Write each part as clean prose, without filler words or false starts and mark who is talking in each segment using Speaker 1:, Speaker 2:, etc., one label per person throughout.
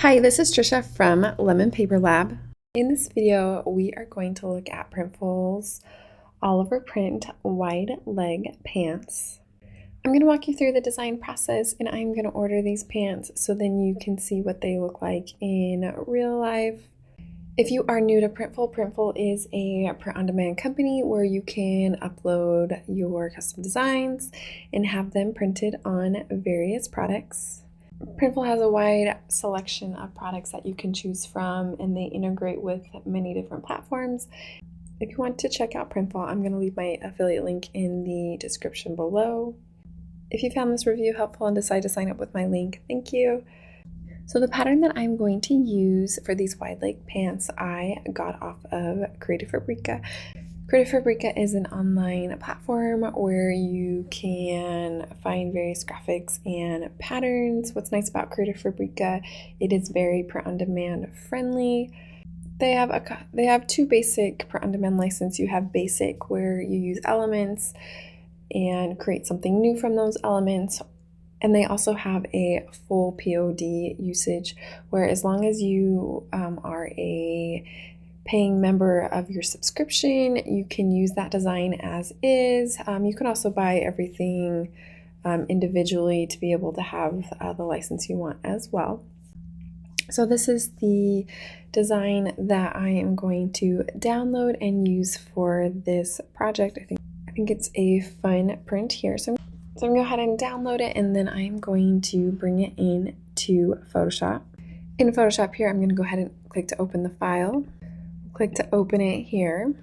Speaker 1: Hi, this is Trisha from Lemon Paper Lab. In this video, we are going to look at Printful's Oliver Print wide leg pants. I'm going to walk you through the design process and I'm going to order these pants so then you can see what they look like in real life. If you are new to Printful, Printful is a print-on-demand company where you can upload your custom designs and have them printed on various products. Printful has a wide selection of products that you can choose from, and they integrate with many different platforms. If you want to check out Printful, I'm going to leave my affiliate link in the description below. If you found this review helpful and decide to sign up with my link, thank you. So the pattern that I'm going to use for these wide leg pants, I got off of Creative Fabrica. Creative Fabrica is an online platform where you can find various graphics and patterns. What's nice about Creative Fabrica, it is very print-on-demand friendly. They have two basic print-on-demand licenses. You have basic, where you use elements and create something new from those elements. And they also have a full POD usage, where as long as you are a paying member of your subscription, you can use that design as is. You can also buy everything individually to be able to have the license you want as well. So this is the design that I am going to download and use for this project. I think it's a fun print here. So I'm going to go ahead and download it, and then I'm going to bring it in to Photoshop. In Photoshop here, I'm going to go ahead and click to open the file. Click to open it here.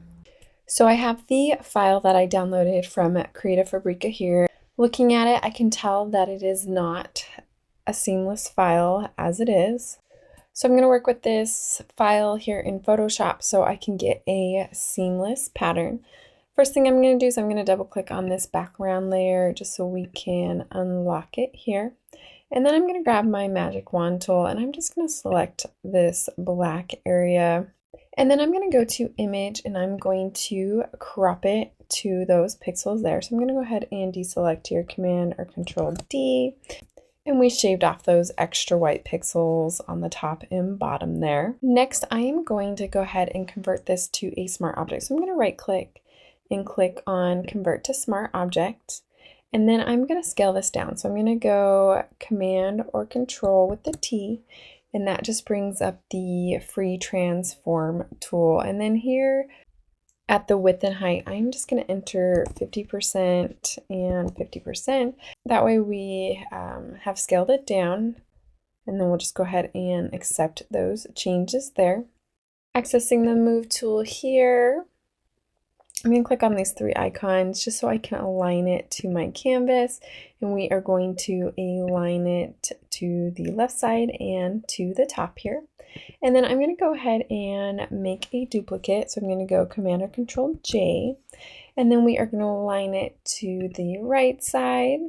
Speaker 1: So I have the file that I downloaded from Creative Fabrica here. Looking at it, I can tell that it is not a seamless file as it is. So I'm going to work with this file here in Photoshop so I can get a seamless pattern. First thing I'm going to do is I'm going to double click on this background layer just so we can unlock it here. And then I'm going to grab my magic wand tool and I'm just going to select this black area. And then I'm going to go to image and I'm going to crop it to those pixels there. So I'm going to go ahead and deselect here, Command or Control D. And we shaved off those extra white pixels on the top and bottom there. Next, I am going to go ahead and convert this to a smart object. So I'm going to right click and click on Convert to Smart Object. And then I'm going to scale this down. So I'm going to go Command or Control with the T. And that just brings up the free transform tool. And then here at the width and height, I'm just going to enter 50% and 50%. That way we have scaled it down. And then we'll just go ahead and accept those changes there. Accessing the move tool here, I'm going to click on these three icons just so I can align it to my canvas, and we are going to align it to the left side and to the top here. And then I'm going to go ahead and make a duplicate. So I'm going to go Command or Control J, and then we are going to align it to the right side.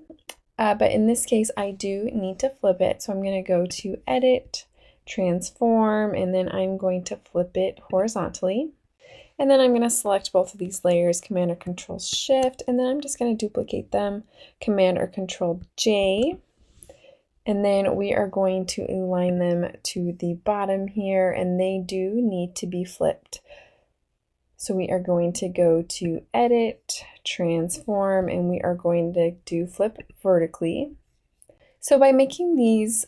Speaker 1: But in this case, I do need to flip it. So I'm going to go to Edit, Transform, and then I'm going to flip it horizontally. And then I'm going to select both of these layers, Command or Control Shift, and then I'm just going to duplicate them, Command or Control J. And then we are going to align them to the bottom here, and they do need to be flipped. So we are going to go to Edit, Transform, and we are going to do Flip Vertically. So by making these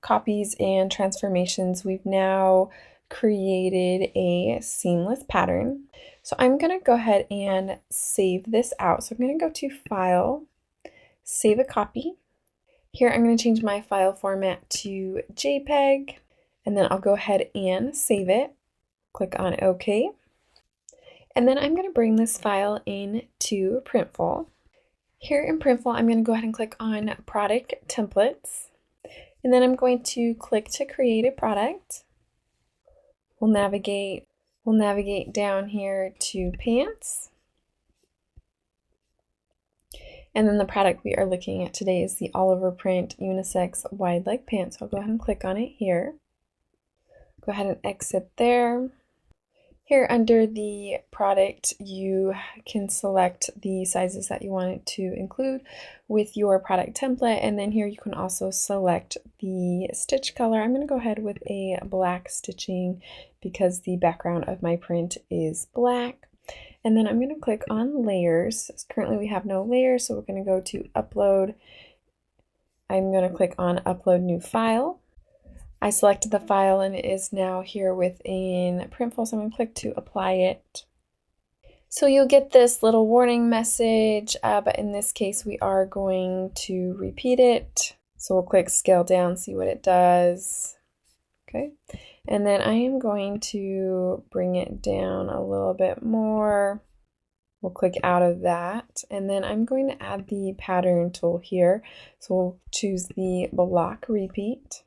Speaker 1: copies and transformations, we've now created a seamless pattern. So I'm going to go ahead and save this out. So I'm going to go to File, Save a Copy. Here I'm going to change my file format to JPEG, and then I'll go ahead and save it. Click on OK. And then I'm going to bring this file into Printful. Here in Printful, I'm going to go ahead and click on Product Templates, and then I'm going to click to create a product. We'll navigate down here to Pants. And then the product we are looking at today is the Oliver Print Unisex Wide Leg Pants. So I'll go ahead and click on it here. Go ahead and exit there. Here under the product, you can select the sizes that you want it to include with your product template, and then here you can also select the stitch color. I'm going to go ahead with a black stitching because the background of my print is black. And then I'm going to click on layers. Currently we have no layers, so we're going to go to upload. I'm going to click on upload new file. I selected the file and it is now here within Printful, so I'm going to click to apply it. So you'll get this little warning message, but in this case we are going to repeat it. So we'll click scale down, see what it does. Okay, and then I am going to bring it down a little bit more. We'll click out of that, and then I'm going to add the pattern tool here. So we'll choose the block repeat.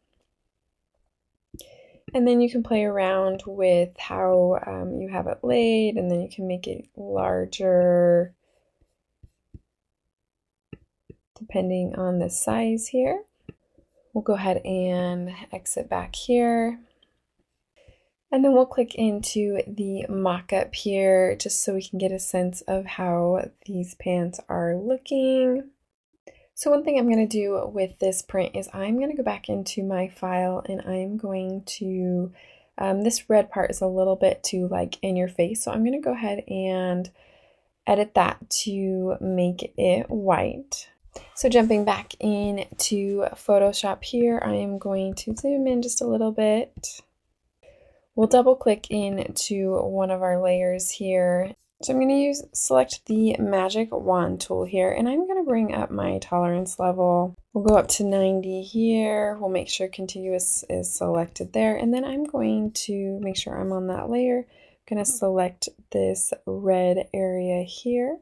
Speaker 1: And then you can play around with how you have it laid, and then you can make it larger depending on the size here. We'll go ahead and exit back here. And then we'll click into the mock-up here just so we can get a sense of how these pants are looking. So one thing I'm going to do with this print is I'm going to go back into my file and I'm going to, this red part is a little bit too like in your face, so I'm going to go ahead and edit that to make it white. So jumping back into Photoshop here, I am going to zoom in just a little bit. We'll double click into one of our layers here. So I'm going to select the magic wand tool here, and I'm going to bring up my tolerance level. We'll go up to 90 here. We'll make sure contiguous is selected there, and then I'm going to make sure I'm on that layer. I'm going to select this red area here.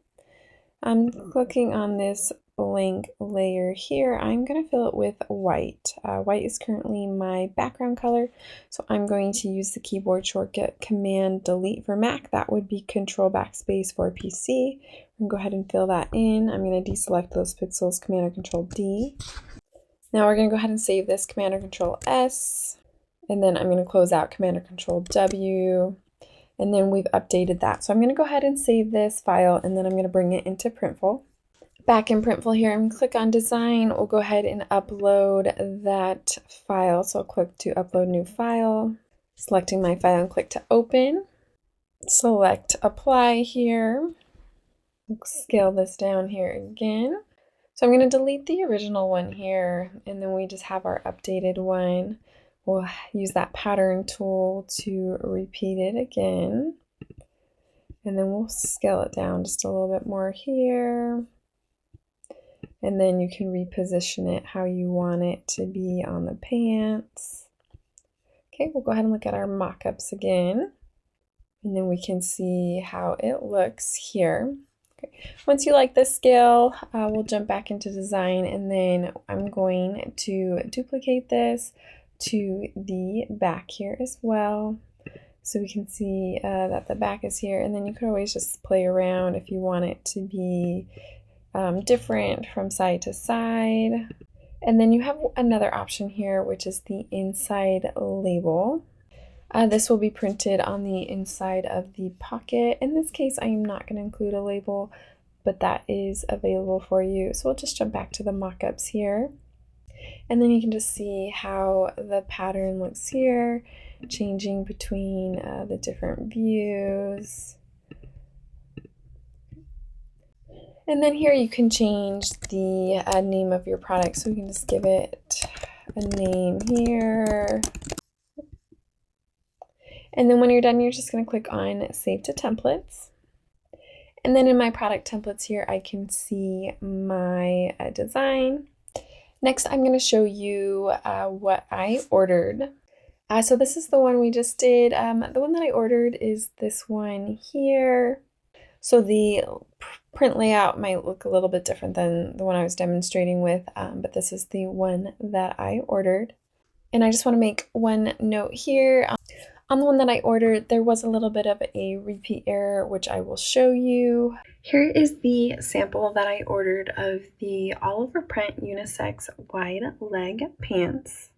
Speaker 1: I'm clicking on this blank layer here. I'm going to fill it with white. White is currently my background color, so I'm going to use the keyboard shortcut Command Delete for Mac. That would be Control Backspace for PC. I'm going to go ahead and fill that in. I'm going to deselect those pixels, Command or Control D. Now we're going to go ahead and save this, Command or Control S, and then I'm going to close out, Command or Control W. And then we've updated that. So I'm going to go ahead and save this file, and then I'm going to bring it into Printful. Back in Printful here, I'm going to click on Design. We'll go ahead and upload that file. So I'll click to Upload New File, selecting my file and click to Open. Select Apply here. We'll scale this down here again. So I'm going to delete the original one here, and then we just have our updated one. We'll use that pattern tool to repeat it again. And then we'll scale it down just a little bit more here. And then you can reposition it how you want it to be on the pants. Okay, we'll go ahead and look at our mock-ups again. And then we can see how it looks here. Okay. Once you like this scale, we'll jump back into design, and then I'm going to duplicate this to the back here as well. So we can see that the back is here, and then you could always just play around if you want it to be different from side to side. And then you have another option here, which is the inside label. This will be printed on the inside of the pocket. In this case, I am not going to include a label, but that is available for you. So we'll just jump back to the mock-ups here. And then you can just see how the pattern looks here, changing between the different views. And then here you can change the name of your product. So we can just give it a name here. And then when you're done, you're just going to click on Save to Templates. And then in my product templates here, I can see my design. Next, I'm going to show you what I ordered. So this is the one we just did. The one that I ordered is this one here. So the print layout might look a little bit different than the one I was demonstrating with, but this is the one that I ordered. And I just want to make one note here. On the one that I ordered, there was a little bit of a repeat error, which I will show you. Here is the sample that I ordered of the all over print unisex wide leg pants.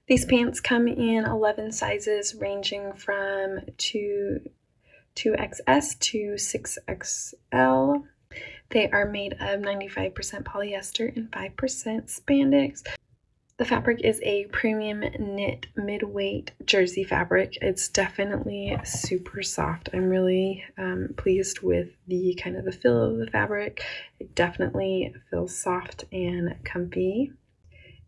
Speaker 1: These pants come in 11 sizes ranging from 2 2XS to 6XL. They are made of 95% polyester and 5% spandex. The fabric is a premium knit mid-weight jersey fabric. It's definitely super soft. I'm really pleased with the kind of the feel of the fabric. It definitely feels soft and comfy.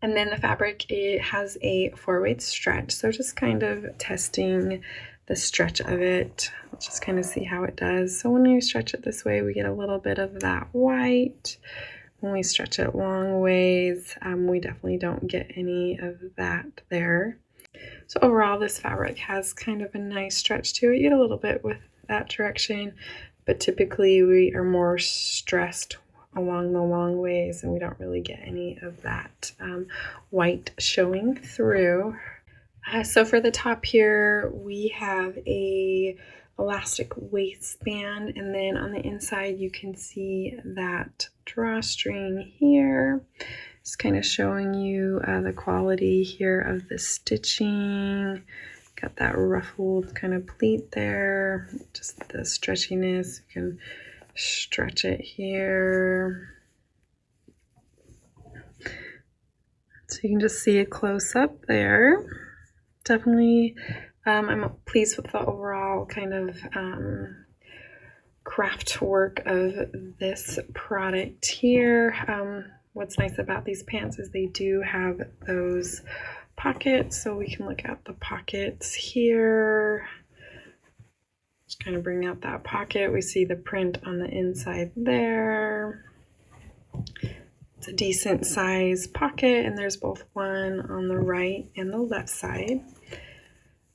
Speaker 1: And then the fabric, it has a 4-weight stretch. So just kind of testing the stretch of it. Let's just kind of see how it does. So when you stretch it this way, we get a little bit of that white. When we stretch it long ways, we definitely don't get any of that there. So overall, this fabric has kind of a nice stretch to it. You get a little bit with that direction, but typically we are more stressed along the long ways and we don't really get any of that white showing through. So for the top here, we have a elastic waistband, and then on the inside you can see that drawstring here. It's kind of showing you the quality here of the stitching. Got that ruffled kind of pleat there, just the stretchiness. You can stretch it here. So you can just see a close up there. Definitely, I'm pleased with the overall kind of craft work of this product here. What's nice about these pants is they do have those pockets, so we can look at the pockets here. Just kind of bring out that pocket. We see the print on the inside there. It's a decent size pocket, and there's both one on the right and the left side.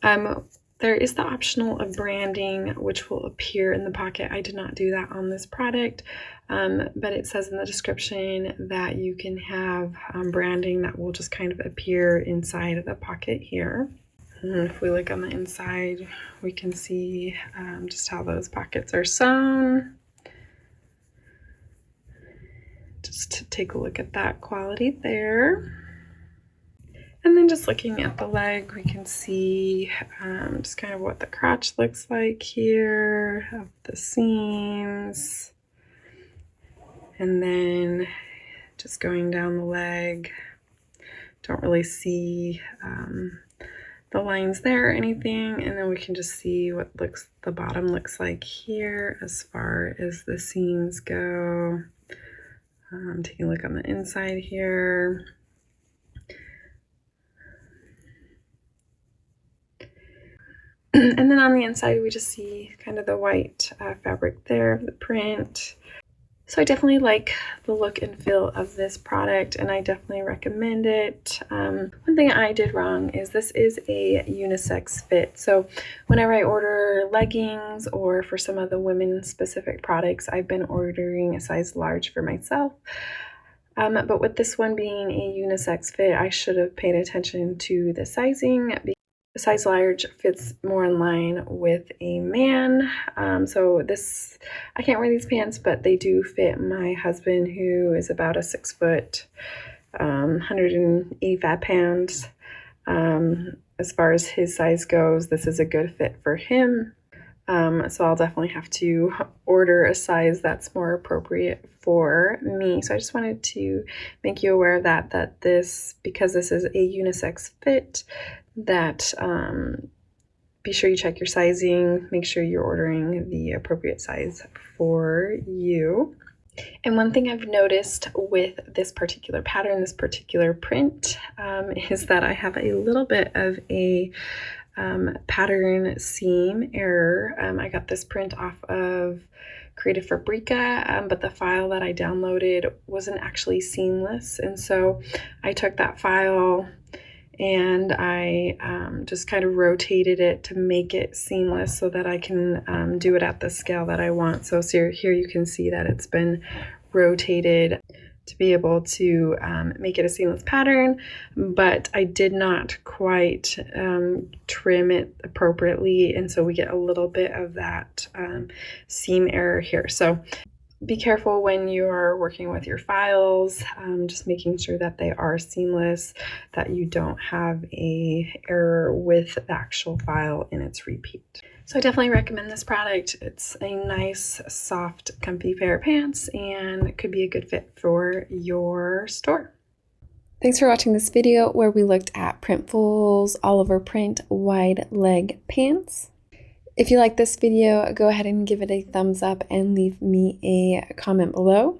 Speaker 1: There is the optional of branding, which will appear in the pocket. I did not do that on this product, but it says in the description that you can have branding that will just kind of appear inside of the pocket here. And if we look on the inside, we can see just how those pockets are sewn. Just to take a look at that quality there. And then just looking at the leg, we can see just kind of what the crotch looks like here, of the seams. And then just going down the leg, don't really see the lines there or anything. And then we can just see what the bottom looks like here as far as the seams go. Taking a look on the inside here. And then on the inside, we just see kind of the white fabric there, the print. So I definitely like the look and feel of this product, and I definitely recommend it. One thing I did wrong is this is a unisex fit. So whenever I order leggings or for some of the women-specific products, I've been ordering a size large for myself. But with this one being a unisex fit, I should have paid attention to the sizing. The size large fits more in line with a man. So this, I can't wear these pants, but they do fit my husband, who is about a 6 foot, 185 pounds. As far as his size goes, this is a good fit for him. So I'll definitely have to order a size that's more appropriate for me. So I just wanted to make you aware of that this, because this is a unisex fit, that be sure you check your sizing, make sure you're ordering the appropriate size for you. And one thing I've noticed with this particular pattern, this particular print, is that I have a little bit of a pattern seam error. I got this print off of Creative Fabrica, but the file that I downloaded wasn't actually seamless, and so I took that file and I just kind of rotated it to make it seamless so that I can do it at the scale that I want. So here you can see that it's been rotated to be able to make it a seamless pattern, but I did not quite trim it appropriately, and so we get a little bit of that seam error here. So Be careful when you're working with your files, just making sure that they are seamless, that you don't have a error with the actual file in its repeat. So I definitely recommend this product. It's a nice, soft, comfy pair of pants and it could be a good fit for your store. Thanks for watching this video where we looked at Printful's Oliver Print wide leg pants. If you like this video, go ahead and give it a thumbs up and leave me a comment below.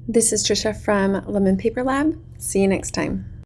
Speaker 1: This is Trisha from Lemon Paper Lab. See you next time.